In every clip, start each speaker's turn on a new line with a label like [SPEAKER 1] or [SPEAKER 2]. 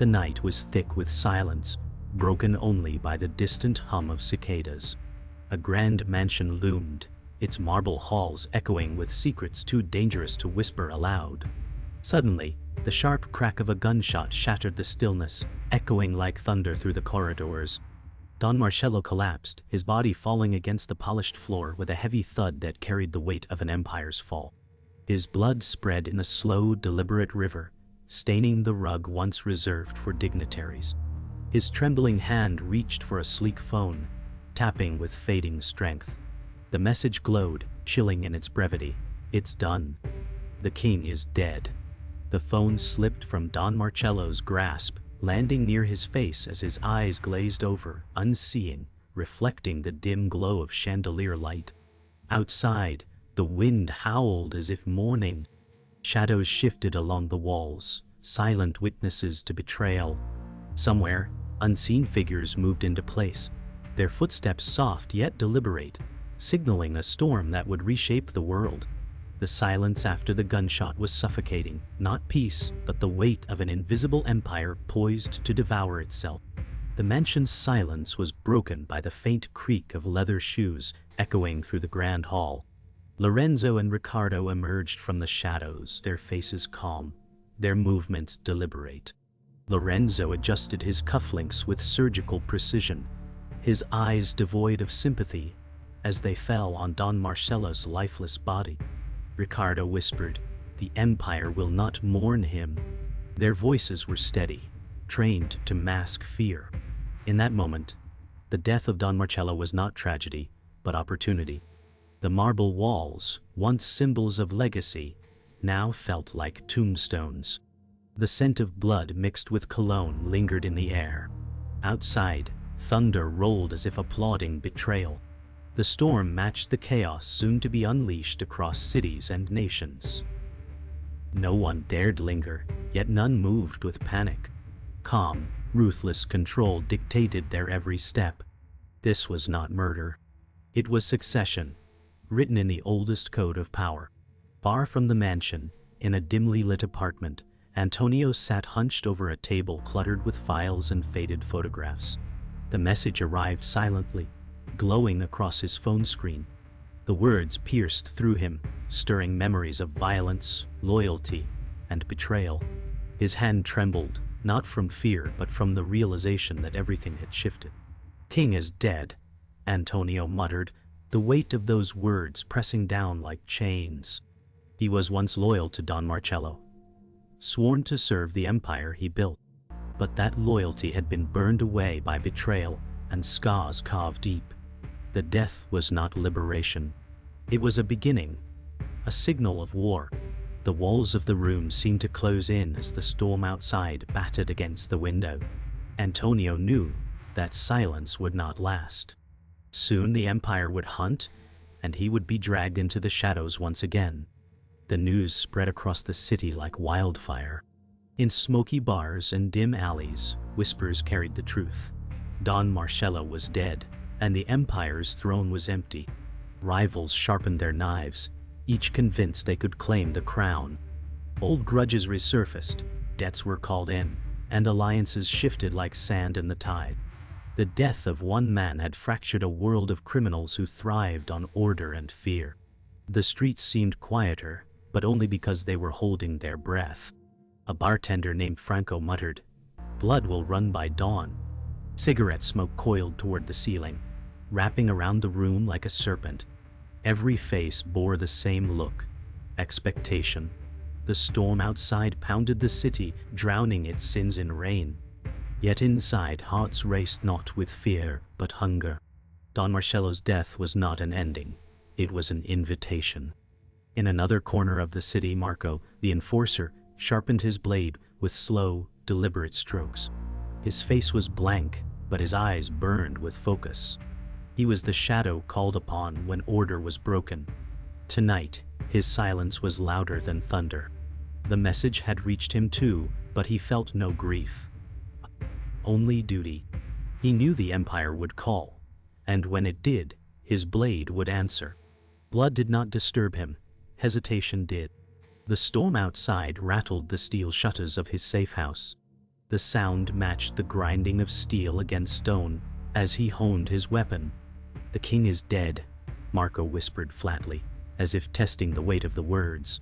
[SPEAKER 1] The night was thick with silence, broken only by the distant hum of cicadas. A grand mansion loomed, its marble halls echoing with secrets too dangerous to whisper aloud. Suddenly, the sharp crack of a gunshot shattered the stillness, echoing like thunder through the corridors. Don Marcello collapsed, his body falling against the polished floor with a heavy thud that carried the weight of an empire's fall. His blood spread in a slow, deliberate river, staining the rug once reserved for dignitaries. His trembling hand reached for a sleek phone, tapping with fading strength. The message glowed, chilling in its brevity. "It's done. The king is dead." The phone slipped from Don Marcello's grasp, landing near his face as his eyes glazed over, unseeing, reflecting the dim glow of chandelier light. Outside, the wind howled as if mourning. Shadows shifted along the walls, silent witnesses to betrayal. Somewhere, unseen figures moved into place, their footsteps soft yet deliberate, signaling a storm that would reshape the world. The silence after the gunshot was suffocating, not peace, but the weight of an invisible empire poised to devour itself. The mansion's silence was broken by the faint creak of leather shoes echoing through the grand hall. Lorenzo and Riccardo emerged from the shadows, their faces calm, their movements deliberate. Lorenzo adjusted his cufflinks with surgical precision, his eyes devoid of sympathy, as they fell on Don Marcello's lifeless body. Riccardo whispered, "The Empire will not mourn him." Their voices were steady, trained to mask fear. In that moment, the death of Don Marcello was not tragedy, but opportunity. The marble walls, once symbols of legacy, now felt like tombstones. The scent of blood mixed with cologne lingered in the air. Outside, thunder rolled as if applauding betrayal. The storm matched the chaos soon to be unleashed across cities and nations. No one dared linger, yet none moved with panic. Calm, ruthless control dictated their every step. This was not murder. It was succession, written in the oldest code of power. Far from the mansion, in a dimly lit apartment, Antonio sat hunched over a table cluttered with files and faded photographs. The message arrived silently, glowing across his phone screen. The words pierced through him, stirring memories of violence, loyalty, and betrayal. His hand trembled, not from fear but from the realization that everything had shifted. "King is dead," Antonio muttered, the weight of those words pressing down like chains. He was once loyal to Don Marcello, sworn to serve the empire he built. But that loyalty had been burned away by betrayal and scars carved deep. The death was not liberation. It was a beginning, a signal of war. The walls of the room seemed to close in as the storm outside battered against the window. Antonio knew that silence would not last. Soon the empire would hunt, and he would be dragged into the shadows once again. The news spread across the city like wildfire. In smoky bars and dim alleys, whispers carried the truth. Don Marcello was dead, and the empire's throne was empty. Rivals sharpened their knives, each convinced they could claim the crown. Old grudges resurfaced, debts were called in, and alliances shifted like sand in the tide. The death of one man had fractured a world of criminals who thrived on order and fear. The streets seemed quieter, but only because they were holding their breath. A bartender named Franco muttered, "Blood will run by dawn." Cigarette smoke coiled toward the ceiling, wrapping around the room like a serpent. Every face bore the same look, expectation. The storm outside pounded the city, drowning its sins in rain. Yet inside, hearts raced not with fear, but hunger. Don Marcello's death was not an ending. It was an invitation. In another corner of the city, Marco, the enforcer, sharpened his blade with slow, deliberate strokes. His face was blank, but his eyes burned with focus. He was the shadow called upon when order was broken. Tonight, his silence was louder than thunder. The message had reached him too, but he felt no grief. Only duty. He knew the empire would call, and when it did, his blade would answer. Blood did not disturb him, hesitation did. The storm outside rattled the steel shutters of his safe house. The sound matched the grinding of steel against stone as he honed his weapon. "The king is dead," Marco whispered flatly, as if testing the weight of the words.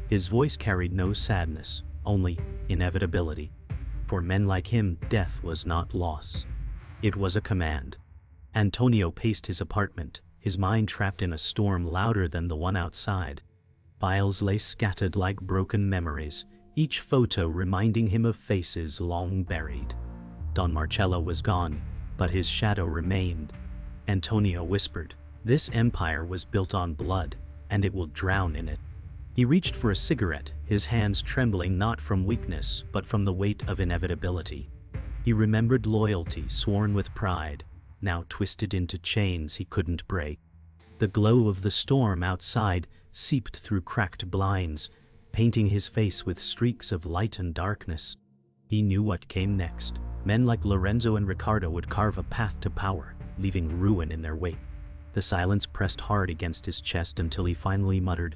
[SPEAKER 1] His voice carried no sadness, only inevitability. For men like him, death was not loss. It was a command. Antonio paced his apartment, his mind trapped in a storm louder than the one outside. Files lay scattered like broken memories, each photo reminding him of faces long buried. Don Marcello was gone, but his shadow remained. Antonio whispered, "This empire was built on blood, and it will drown in it." He reached for a cigarette, his hands trembling not from weakness but from the weight of inevitability. He remembered loyalty sworn with pride, now twisted into chains he couldn't break. The glow of the storm outside seeped through cracked blinds, painting his face with streaks of light and darkness. He knew what came next. Men like Lorenzo and Ricardo would carve a path to power, leaving ruin in their wake. The silence pressed hard against his chest until he finally muttered,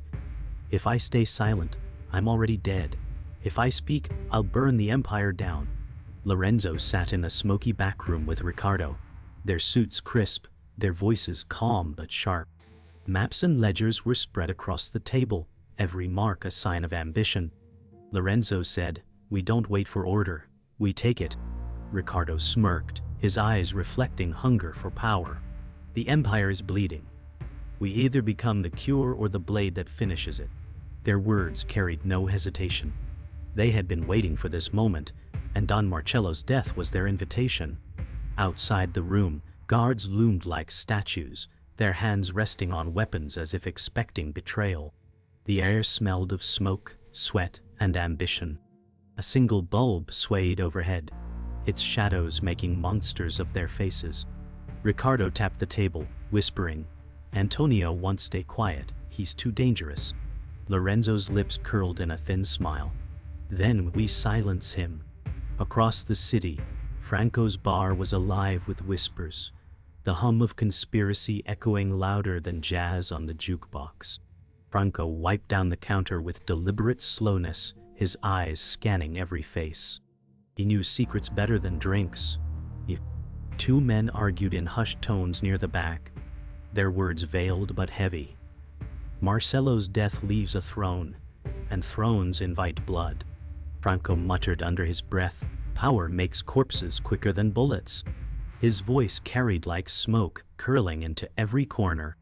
[SPEAKER 1] "If I stay silent, I'm already dead. If I speak, I'll burn the empire down." Lorenzo sat in a smoky back room with Ricardo, their suits crisp, their voices calm but sharp. Maps and ledgers were spread across the table, every mark a sign of ambition. Lorenzo said, "We don't wait for order, we take it." Ricardo smirked, his eyes reflecting hunger for power. "The empire is bleeding. We either become the cure or the blade that finishes it." Their words carried no hesitation. They had been waiting for this moment, and Don Marcello's death was their invitation. Outside the room, guards loomed like statues, their hands resting on weapons as if expecting betrayal. The air smelled of smoke, sweat, and ambition. A single bulb swayed overhead, its shadows making monsters of their faces. Ricardo tapped the table, whispering, "Antonio won't stay quiet, he's too dangerous." Lorenzo's lips curled in a thin smile. "Then we silence him." Across the city, Franco's bar was alive with whispers, the hum of conspiracy echoing louder than jazz on the jukebox. Franco wiped down the counter with deliberate slowness, his eyes scanning every face. He knew secrets better than drinks. Two men argued in hushed tones near the back, their words veiled but heavy. "Marcello's death leaves a throne, and thrones invite blood." Franco muttered under his breath, "Power makes corpses quicker than bullets." His voice carried like smoke, curling into every corner.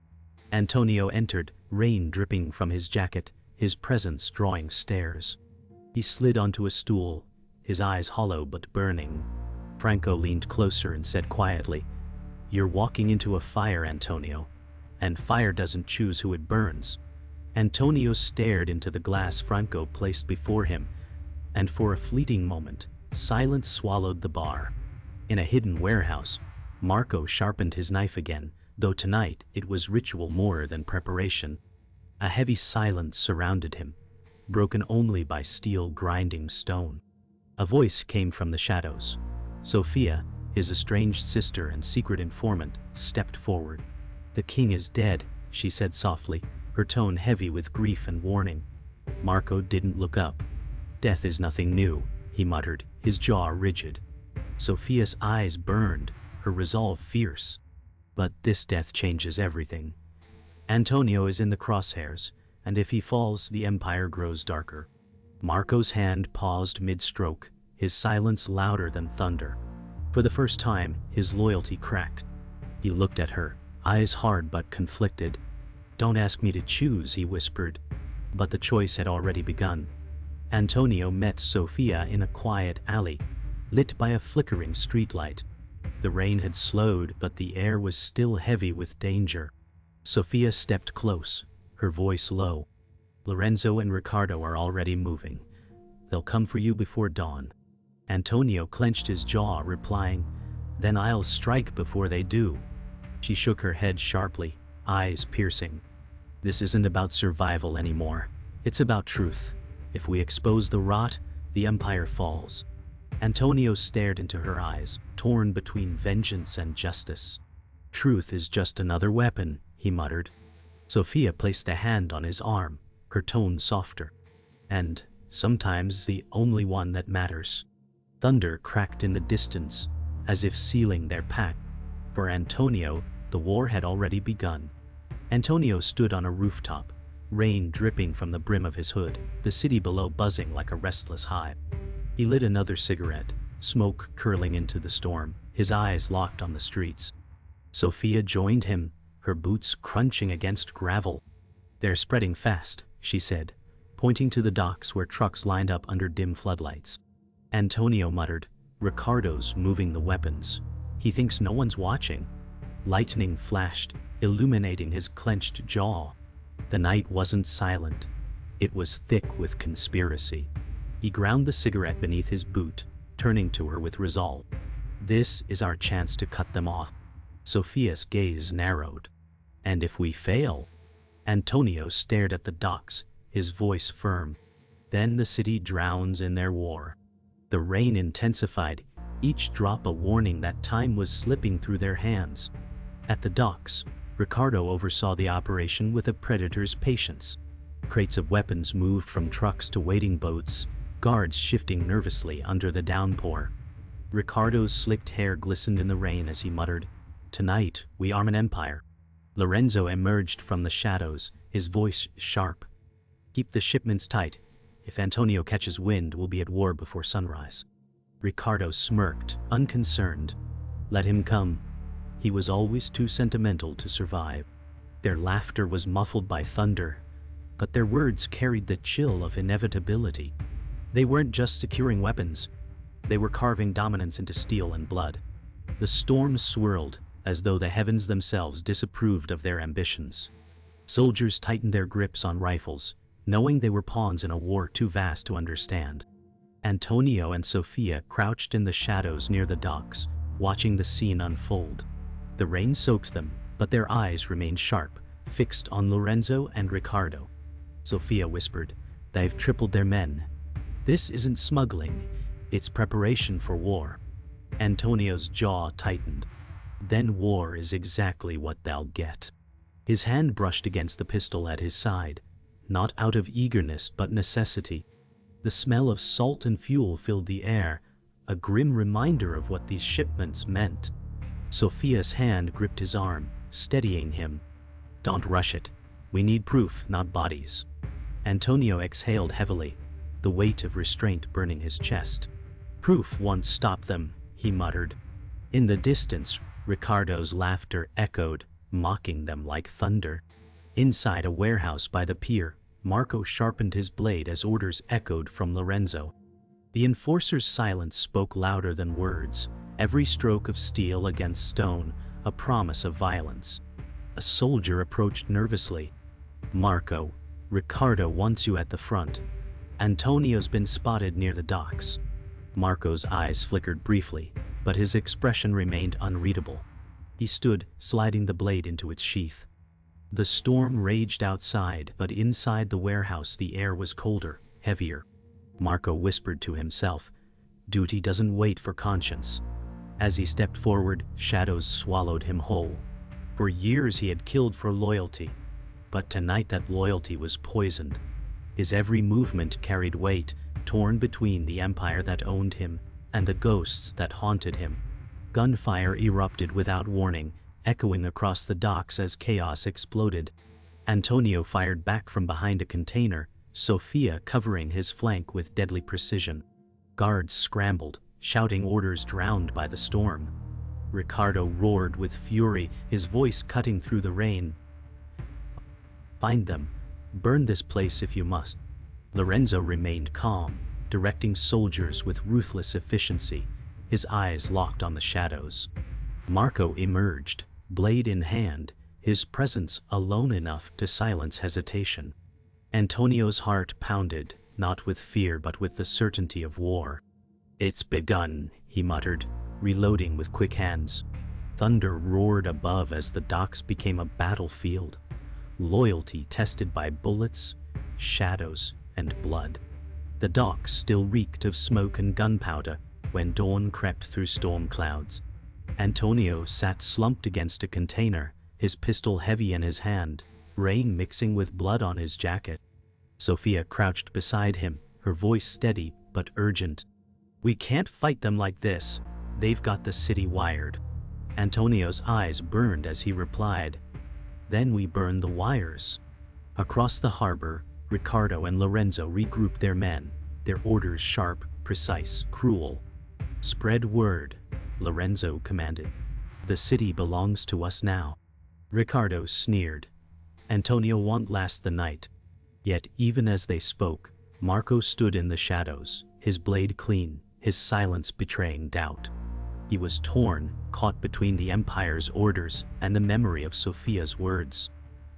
[SPEAKER 1] Antonio entered, rain dripping from his jacket, his presence drawing stares. He slid onto a stool, his eyes hollow but burning. Franco leaned closer and said quietly, "You're walking into a fire, Antonio, and fire doesn't choose who it burns." Antonio stared into the glass Franco placed before him, and for a fleeting moment, silence swallowed the bar. In a hidden warehouse, Marco sharpened his knife again, though tonight it was ritual more than preparation. A heavy silence surrounded him, broken only by steel grinding stone. A voice came from the shadows. Sophia, his estranged sister and secret informant, stepped forward. "The king is dead," she said softly, her tone heavy with grief and warning. Marco didn't look up. "Death is nothing new," he muttered, his jaw rigid. Sophia's eyes burned, her resolve fierce. "But this death changes everything. Antonio is in the crosshairs, and if he falls, the empire grows darker." Marco's hand paused mid-stroke, his silence louder than thunder. For the first time, his loyalty cracked. He looked at her, eyes hard but conflicted. "Don't ask me to choose," he whispered. But the choice had already begun. Antonio met Sophia in a quiet alley, lit by a flickering streetlight. The rain had slowed, but the air was still heavy with danger. Sophia stepped close, her voice low. "Lorenzo and Ricardo are already moving. They'll come for you before dawn." Antonio clenched his jaw, replying, "Then I'll strike before they do." She shook her head sharply, eyes piercing. "This isn't about survival anymore. It's about truth. If we expose the rot, the empire falls." Antonio stared into her eyes, torn between vengeance and justice. "Truth is just another weapon," he muttered. Sophia placed a hand on his arm, her tone softer. "And sometimes the only one that matters." Thunder cracked in the distance, as if sealing their pact. For Antonio, the war had already begun. Antonio stood on a rooftop, rain dripping from the brim of his hood, the city below buzzing like a restless hive. He lit another cigarette, smoke curling into the storm, his eyes locked on the streets. Sophia joined him, her boots crunching against gravel. "They're spreading fast," she said, pointing to the docks where trucks lined up under dim floodlights. Antonio muttered, "Ricardo's moving the weapons. He thinks no one's watching." Lightning flashed, illuminating his clenched jaw. The night wasn't silent. It was thick with conspiracy. He ground the cigarette beneath his boot, turning to her with resolve. "This is our chance to cut them off." Sophia's gaze narrowed. "And if we fail?" Antonio stared at the docks, his voice firm. "Then the city drowns in their war." The rain intensified, each drop a warning that time was slipping through their hands. At the docks, Ricardo oversaw the operation with a predator's patience. Crates of weapons moved from trucks to waiting boats, guards shifting nervously under the downpour. Ricardo's slicked hair glistened in the rain as he muttered, "Tonight, we arm an empire." Lorenzo emerged from the shadows, his voice sharp. "Keep the shipments tight. If Antonio catches wind, we'll be at war before sunrise." Ricardo smirked, unconcerned. "Let him come. He was always too sentimental to survive." Their laughter was muffled by thunder, but their words carried the chill of inevitability. They weren't just securing weapons, they were carving dominance into steel and blood. The storm swirled, as though the heavens themselves disapproved of their ambitions. Soldiers tightened their grips on rifles, knowing they were pawns in a war too vast to understand. Antonio and Sophia crouched in the shadows near the docks, watching the scene unfold. The rain soaked them, but their eyes remained sharp, fixed on Lorenzo and Ricardo. Sophia whispered, "They've tripled their men. This isn't smuggling, it's preparation for war." Antonio's jaw tightened. "Then war is exactly what they'll get." His hand brushed against the pistol at his side, not out of eagerness but necessity. The smell of salt and fuel filled the air, a grim reminder of what these shipments meant. Sophia's hand gripped his arm, steadying him. "Don't rush it. We need proof, not bodies." Antonio exhaled heavily, the weight of restraint burning his chest. "Proof won't stop them," he muttered. In the distance, Ricardo's laughter echoed, mocking them like thunder. Inside a warehouse by the pier, Marco sharpened his blade as orders echoed from Lorenzo. The enforcer's silence spoke louder than words, every stroke of steel against stone, a promise of violence. A soldier approached nervously. "Marco, Ricardo wants you at the front. Antonio's been spotted near the docks." Marco's eyes flickered briefly, but his expression remained unreadable. He stood, sliding the blade into its sheath. The storm raged outside, but inside the warehouse the air was colder, heavier. Marco whispered to himself, "Duty doesn't wait for conscience." As he stepped forward, shadows swallowed him whole. For years he had killed for loyalty, but tonight that loyalty was poisoned. His every movement carried weight, torn between the empire that owned him and the ghosts that haunted him. Gunfire erupted without warning, echoing across the docks as chaos exploded. Antonio fired back from behind a container, Sophia covering his flank with deadly precision. Guards scrambled, shouting orders drowned by the storm. Ricardo roared with fury, his voice cutting through the rain. "Find them. Burn this place if you must." Lorenzo remained calm, directing soldiers with ruthless efficiency, his eyes locked on the shadows. Marco emerged, blade in hand, his presence alone enough to silence hesitation. Antonio's heart pounded, not with fear but with the certainty of war. "It's begun," he muttered, reloading with quick hands. Thunder roared above as the docks became a battlefield. Loyalty tested by bullets, shadows, and blood. The docks still reeked of smoke and gunpowder when dawn crept through storm clouds. Antonio sat slumped against a container, his pistol heavy in his hand, rain mixing with blood on his jacket. Sophia crouched beside him, her voice steady but urgent. We can't fight them like this. They've got the city wired. Antonio's eyes burned as he replied, "Then we burn the wires." Across the harbor, Ricardo and Lorenzo regrouped their men, their orders sharp, precise, cruel. "Spread word," Lorenzo commanded. "The city belongs to us now." Ricardo sneered. "Antonio won't last the night." Yet even as they spoke, Marco stood in the shadows, his blade clean, his silence betraying doubt. He was torn, caught between the Empire's orders and the memory of Sophia's words.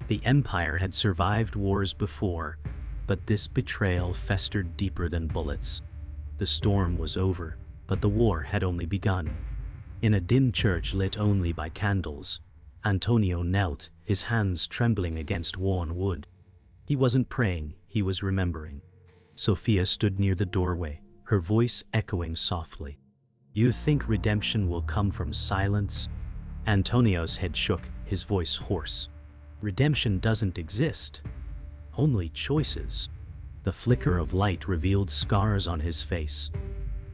[SPEAKER 1] The Empire had survived wars before, but this betrayal festered deeper than bullets. The storm was over, but the war had only begun. In a dim church lit only by candles, Antonio knelt, his hands trembling against worn wood. He wasn't praying, he was remembering. Sophia stood near the doorway, her voice echoing softly. "You think redemption will come from silence?" Antonio's head shook, his voice hoarse. "Redemption doesn't exist. Only choices." The flicker of light revealed scars on his face,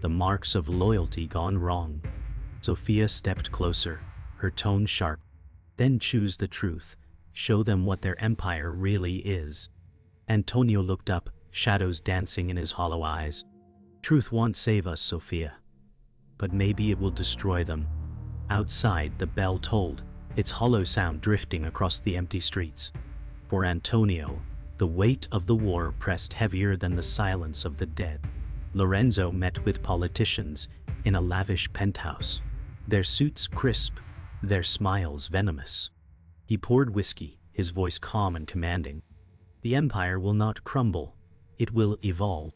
[SPEAKER 1] the marks of loyalty gone wrong. Sophia stepped closer, her tone sharp. "Then choose the truth. Show them what their empire really is." Antonio looked up, shadows dancing in his hollow eyes. "Truth won't save us, Sophia. But maybe it will destroy them." Outside, the bell tolled, its hollow sound drifting across the empty streets. For Antonio, the weight of the war pressed heavier than the silence of the dead. Lorenzo met with politicians in a lavish penthouse, their suits crisp, their smiles venomous. He poured whiskey, his voice calm and commanding. "The empire will not crumble, it will evolve."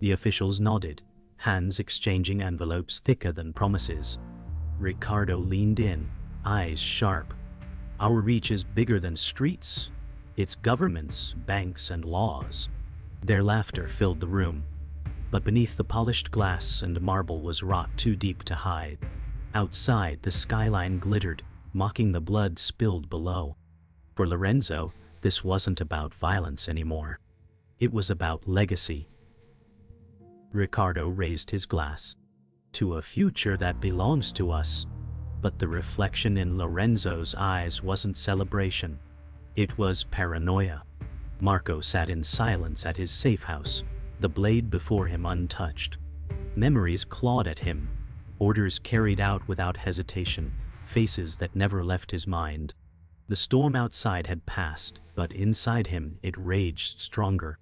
[SPEAKER 1] The officials nodded, hands exchanging envelopes thicker than promises. Ricardo leaned in, eyes sharp. "Our reach is bigger than streets. It's governments, banks, and laws." Their laughter filled the room, but beneath the polished glass and marble was rot too deep to hide. Outside, the skyline glittered, mocking the blood spilled below. For Lorenzo, this wasn't about violence anymore. It was about legacy. Ricardo raised his glass. "To a future that belongs to us." But the reflection in Lorenzo's eyes wasn't celebration. It was paranoia. Marco sat in silence at his safe house, the blade before him untouched. Memories clawed at him, orders carried out without hesitation, faces that never left his mind. The storm outside had passed, but inside him it raged stronger.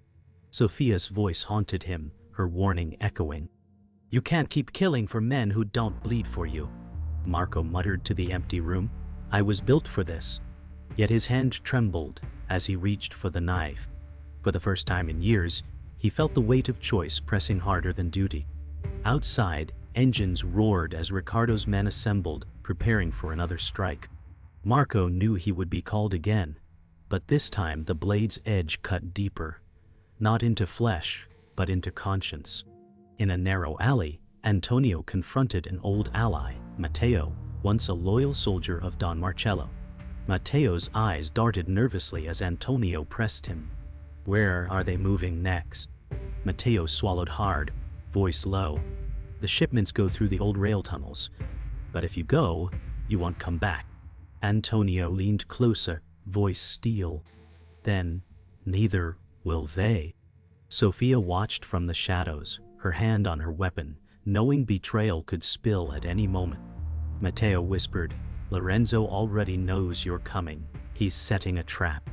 [SPEAKER 1] Sophia's voice haunted him, her warning echoing. "You can't keep killing for men who don't bleed for you." Marco muttered to the empty room. "I was built for this." Yet his hand trembled as he reached for the knife. For the first time in years, he felt the weight of choice pressing harder than duty. Outside, engines roared as Ricardo's men assembled, preparing for another strike. Marco knew he would be called again, but this time the blade's edge cut deeper, not into flesh, but into conscience. In a narrow alley, Antonio confronted an old ally, Matteo, once a loyal soldier of Don Marcello. Matteo's eyes darted nervously as Antonio pressed him. "Where are they moving next?" Matteo swallowed hard, voice low. "The shipments go through the old rail tunnels, but if you go, you won't come back." Antonio leaned closer, voice steel. "Then, neither will they." Sophia watched from the shadows, her hand on her weapon, knowing betrayal could spill at any moment. Matteo whispered, "Lorenzo already knows you're coming. He's setting a trap."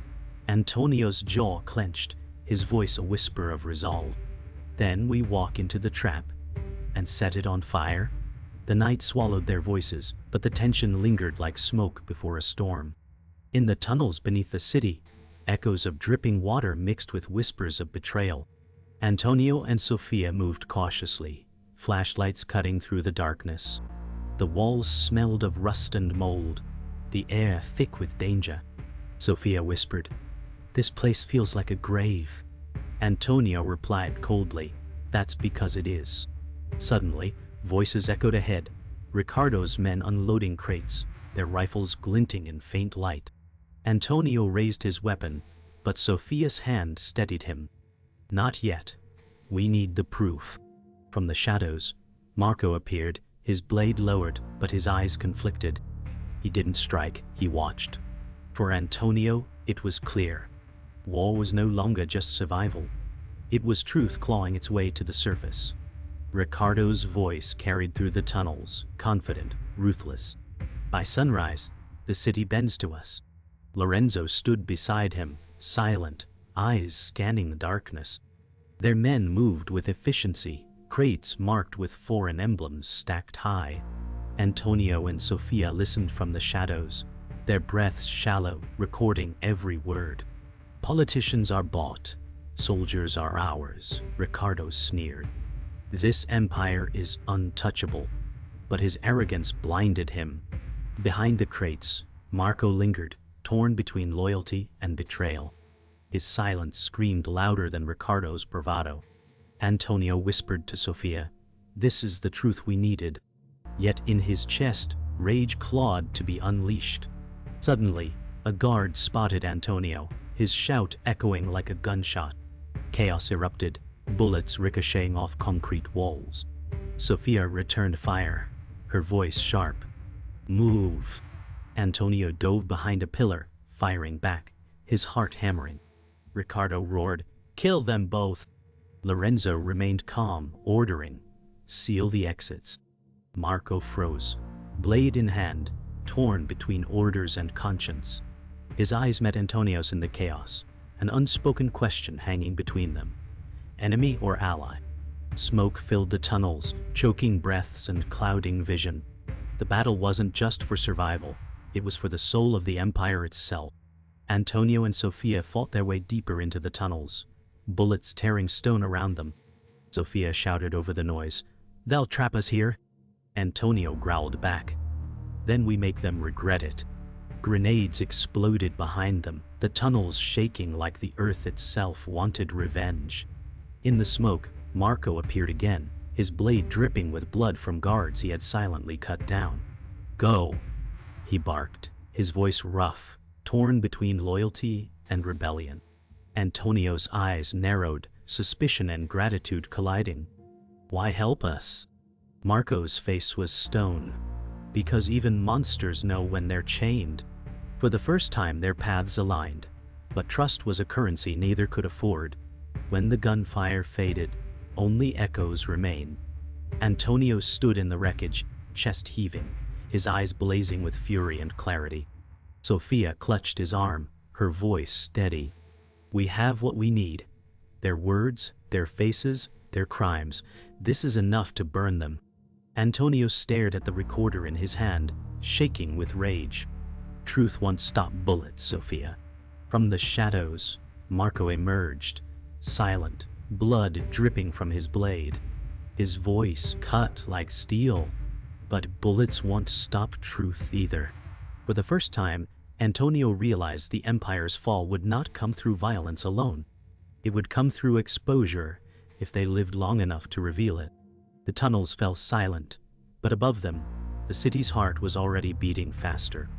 [SPEAKER 1] Antonio's jaw clenched, his voice a whisper of resolve. "Then we walk into the trap and set it on fire?" The night swallowed their voices, but the tension lingered like smoke before a storm. In the tunnels beneath the city, echoes of dripping water mixed with whispers of betrayal. Antonio and Sophia moved cautiously, flashlights cutting through the darkness. The walls smelled of rust and mold, the air thick with danger. Sophia whispered, "This place feels like a grave." Antonio replied coldly, "That's because it is." Suddenly, voices echoed ahead, Ricardo's men unloading crates, their rifles glinting in faint light. Antonio raised his weapon, but Sophia's hand steadied him. "Not yet. We need the proof." From the shadows, Marco appeared, his blade lowered, but his eyes conflicted. He didn't strike, he watched. For Antonio, it was clear. War was no longer just survival. It was truth clawing its way to the surface. Ricardo's voice carried through the tunnels, confident, ruthless. By sunrise, the city bends to us. Lorenzo stood beside him, silent, eyes scanning the darkness. Their men moved with efficiency, crates marked with foreign emblems stacked high. Antonio and Sofia listened from the shadows, their breaths shallow, recording every word. Politicians are bought, soldiers are ours, Ricardo sneered. This empire is untouchable. But his arrogance blinded him. Behind the crates, Marco lingered, torn between loyalty and betrayal. His silence screamed louder than Ricardo's bravado. Antonio whispered to Sofia, "This is the truth we needed." Yet in his chest, rage clawed to be unleashed. Suddenly, a guard spotted Antonio, his shout echoing like a gunshot. Chaos erupted, bullets ricocheting off concrete walls. Sofia returned fire, her voice sharp. "Move." Antonio dove behind a pillar, firing back, his heart hammering. Ricardo roared, "Kill them both." Lorenzo remained calm, ordering, "Seal the exits." Marco froze, blade in hand, torn between orders and conscience. His eyes met Antonio's in the chaos, an unspoken question hanging between them. Enemy or ally? Smoke filled the tunnels, choking breaths and clouding vision. The battle wasn't just for survival, it was for the soul of the empire itself. Antonio and Sofia fought their way deeper into the tunnels, bullets tearing stone around them. Sofia shouted over the noise, "They'll trap us here." Antonio growled back, "Then we make them regret it." Grenades exploded behind them, the tunnels shaking like the earth itself wanted revenge. In the smoke, Marco appeared again, his blade dripping with blood from guards he had silently cut down. "Go," he barked, his voice rough, torn between loyalty and rebellion. Antonio's eyes narrowed, suspicion and gratitude colliding. "Why help us?" Marco's face was stone. "Because even monsters know when they're chained." For the first time their paths aligned, but trust was a currency neither could afford. When the gunfire faded, only echoes remained. Antonio stood in the wreckage, chest heaving, his eyes blazing with fury and clarity. Sofia clutched his arm, her voice steady. "We have what we need. Their words, their faces, their crimes. This is enough to burn them." Antonio stared at the recorder in his hand, shaking with rage. "Truth won't stop bullets, Sofia." From the shadows, Marco emerged, silent, blood dripping from his blade. His voice cut like steel. But bullets won't stop truth either. For the first time, Antonio realized the Empire's fall would not come through violence alone. It would come through exposure, if they lived long enough to reveal it. The tunnels fell silent, but above them, the city's heart was already beating faster.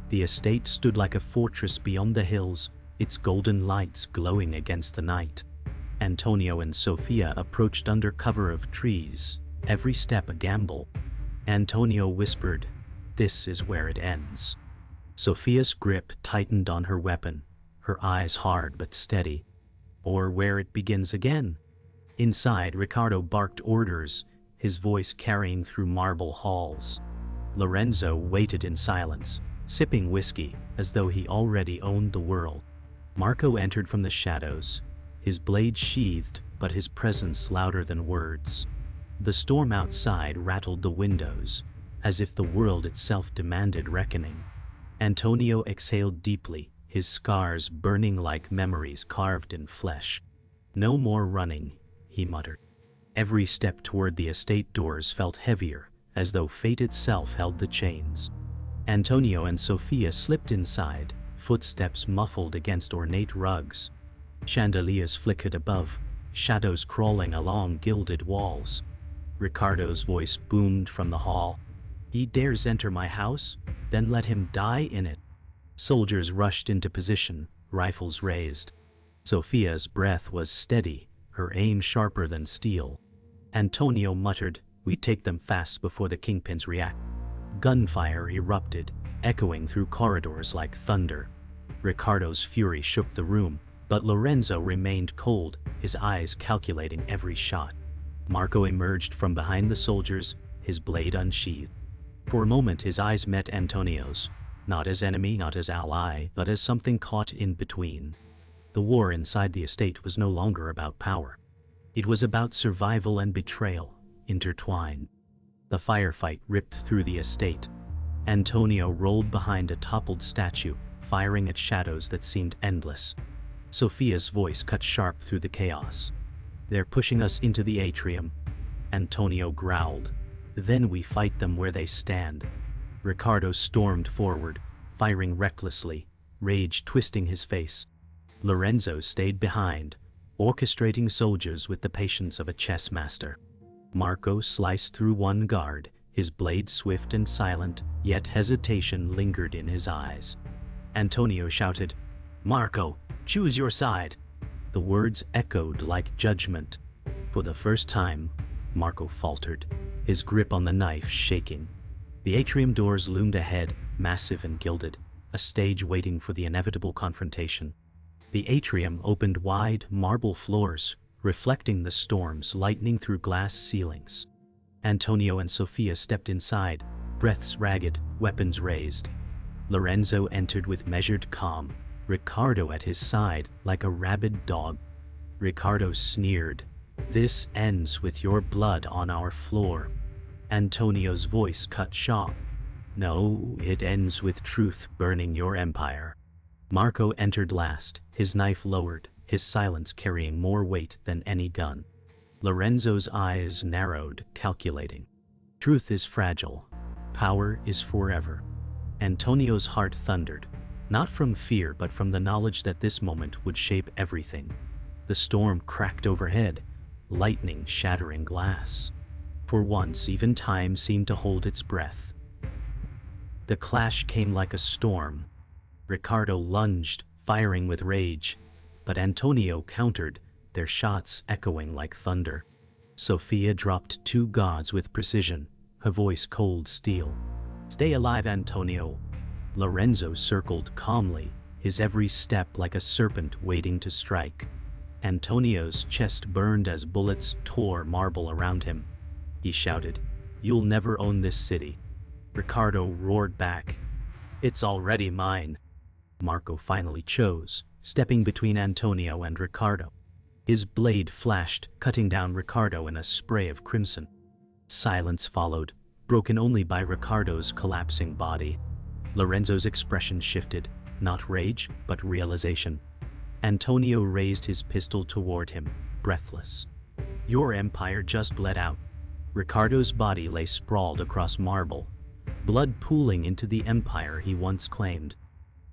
[SPEAKER 1] The estate stood like a fortress beyond the hills, its golden lights glowing against the night. Antonio and Sofia approached under cover of trees, every step a gamble. Antonio whispered, "This is where it ends." Sofia's grip tightened on her weapon, her eyes hard but steady. "Or where it begins again." Inside, Ricardo barked orders, his voice carrying through marble halls. Lorenzo waited in silence, sipping whiskey as though he already owned the world. Marco entered from the shadows, his blade sheathed but his presence louder than words. The storm outside rattled the windows, as if the world itself demanded reckoning. Antonio exhaled deeply, his scars burning like memories carved in flesh. "No more running," he muttered. Every step toward the estate doors felt heavier, as though fate itself held the chains. Antonio and Sofia slipped inside, footsteps muffled against ornate rugs. Chandeliers flickered above, shadows crawling along gilded walls. Ricardo's voice boomed from the hall. "He dares enter my house? Then let him die in it." Soldiers rushed into position, rifles raised. Sofia's breath was steady, her aim sharper than steel. Antonio muttered, We take them fast before the kingpins react. Gunfire erupted, echoing through corridors like thunder. Ricardo's fury shook the room, but Lorenzo remained cold, his eyes calculating every shot. Marco emerged from behind the soldiers, his blade unsheathed. For a moment his eyes met Antonio's, not as enemy, not as ally, but as something caught in between. The war inside the estate was no longer about power. It was about survival and betrayal, intertwined. The firefight ripped through the estate. Antonio rolled behind a toppled statue, firing at shadows that seemed endless. Sophia's voice cut sharp through the chaos. "They're pushing us into the atrium." Antonio growled. "Then we fight them where they stand." Ricardo stormed forward, firing recklessly, rage twisting his face. Lorenzo stayed behind, orchestrating soldiers with the patience of a chess master. Marco sliced through one guard, his blade swift and silent, yet hesitation lingered in his eyes. Antonio shouted, "Marco, choose your side." The words echoed like judgment. For the first time, Marco faltered, his grip on the knife shaking. The atrium doors loomed ahead, massive and gilded, a stage waiting for the inevitable confrontation. The atrium opened wide, marble floors, reflecting the storms lightning through glass ceilings. Antonio and Sophia stepped inside, breaths ragged, weapons raised. Lorenzo entered with measured calm, Ricardo at his side like a rabid dog. Ricardo sneered, "This ends with your blood on our floor." Antonio's voice cut sharp. "No, it ends with truth burning your empire." Marco entered last, his knife lowered, his silence carrying more weight than any gun. Lorenzo's eyes narrowed, calculating. Truth is fragile. Power is forever. Antonio's heart thundered, not from fear but from the knowledge that this moment would shape everything. The storm cracked overhead, lightning shattering glass. For once, even time seemed to hold its breath. The clash came like a storm. Ricardo lunged, firing with rage, but Antonio countered, their shots echoing like thunder. Sophia dropped two gods with precision, her voice cold steel. "Stay alive, Antonio." Lorenzo circled calmly, his every step like a serpent waiting to strike. Antonio's chest burned as bullets tore marble around him. He shouted, "You'll never own this city." Ricardo roared back, "It's already mine." Marco finally chose, stepping between Antonio and Ricardo. His blade flashed, cutting down Ricardo in a spray of crimson. Silence followed, broken only by Ricardo's collapsing body. Lorenzo's expression shifted, not rage, but realization. Antonio raised his pistol toward him, breathless. "Your empire just bled out." Ricardo's body lay sprawled across marble, blood pooling into the empire he once claimed.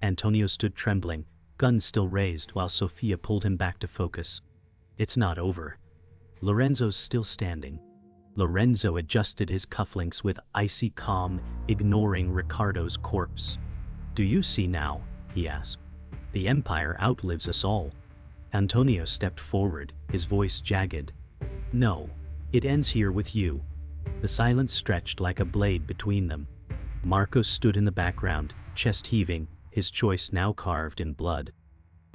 [SPEAKER 1] Antonio stood trembling, gun still raised, while Sophia pulled him back to focus. "It's not over." Lorenzo's still standing. Lorenzo adjusted his cufflinks with icy calm, ignoring Ricardo's corpse. "Do you see now?" he asked. "The empire outlives us all." Antonio stepped forward, his voice jagged. "No, it ends here with you." The silence stretched like a blade between them. Marco stood in the background, chest heaving, his choice now carved in blood.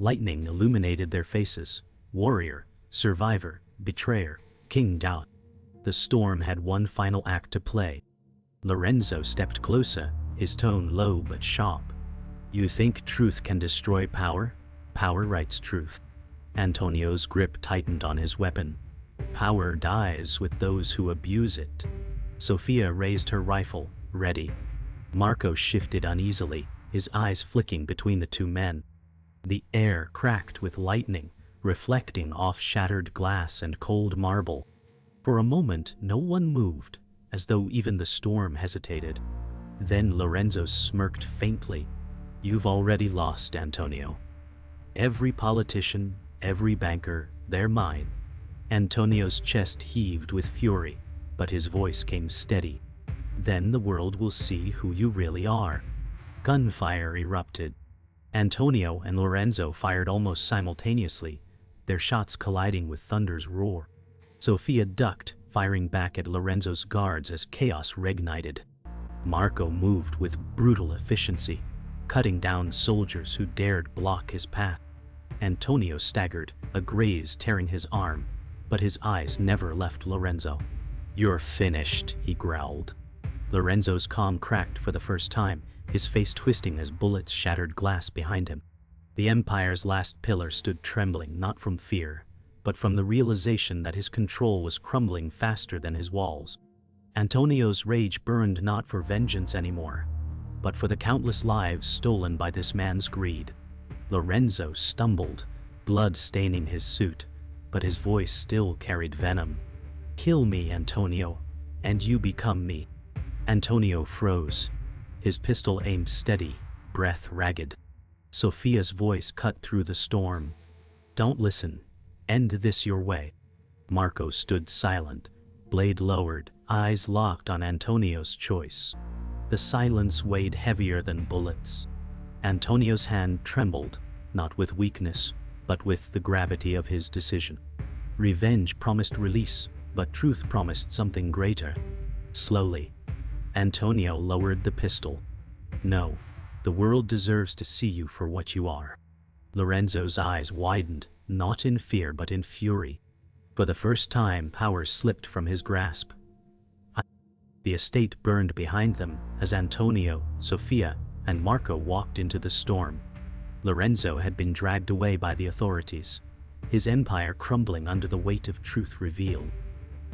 [SPEAKER 1] Lightning illuminated their faces. Warrior, survivor, betrayer, King Doubt. The storm had one final act to play. Lorenzo stepped closer, his tone low but sharp. "You think truth can destroy power? Power writes truth." Antonio's grip tightened on his weapon. "Power dies with those who abuse it." Sophia raised her rifle, ready. Marco shifted uneasily, his eyes flicking between the two men. The air cracked with lightning, reflecting off shattered glass and cold marble. For a moment, no one moved, as though even the storm hesitated. Then Lorenzo smirked faintly. "You've already lost, Antonio. Every politician, every banker, they're mine." Antonio's chest heaved with fury, but his voice came steady. "Then the world will see who you really are." Gunfire erupted. Antonio and Lorenzo fired almost simultaneously, their shots colliding with thunder's roar. Sophia ducked, firing back at Lorenzo's guards as chaos reignited. Marco moved with brutal efficiency, cutting down soldiers who dared block his path. Antonio staggered, a graze tearing his arm, but his eyes never left Lorenzo. "You're finished," he growled. Lorenzo's calm cracked for the first time, his face twisting as bullets shattered glass behind him. The Empire's last pillar stood trembling not from fear, but from the realization that his control was crumbling faster than his walls. Antonio's rage burned not for vengeance anymore, but for the countless lives stolen by this man's greed. Lorenzo stumbled, blood staining his suit, but his voice still carried venom. "Kill me, Antonio, and you become me." Antonio froze, his pistol aimed steady, breath ragged. Sophia's voice cut through the storm. "Don't listen. End this your way." Marco stood silent, blade lowered, eyes locked on Antonio's choice. The silence weighed heavier than bullets. Antonio's hand trembled, not with weakness, but with the gravity of his decision. Revenge promised release, but truth promised something greater. Slowly, Antonio lowered the pistol. "No, the world deserves to see you for what you are." Lorenzo's eyes widened, not in fear but in fury. For the first time, power slipped from his grasp. The estate burned behind them as Antonio, Sophia, and Marco walked into the storm. Lorenzo had been dragged away by the authorities, his empire crumbling under the weight of truth revealed.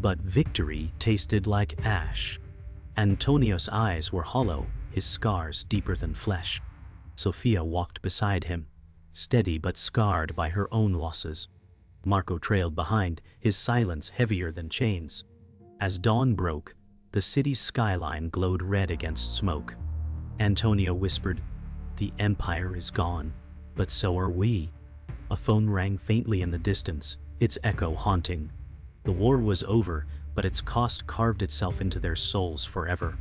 [SPEAKER 1] But victory tasted like ash. Antonio's eyes were hollow, his scars deeper than flesh. Sophia walked beside him, steady but scarred by her own losses. Marco trailed behind, his silence heavier than chains. As dawn broke, the city's skyline glowed red against smoke. Antonio whispered, "The Empire is gone, but so are we." A phone rang faintly in the distance, its echo haunting. The war was over, but its cost carved itself into their souls forever.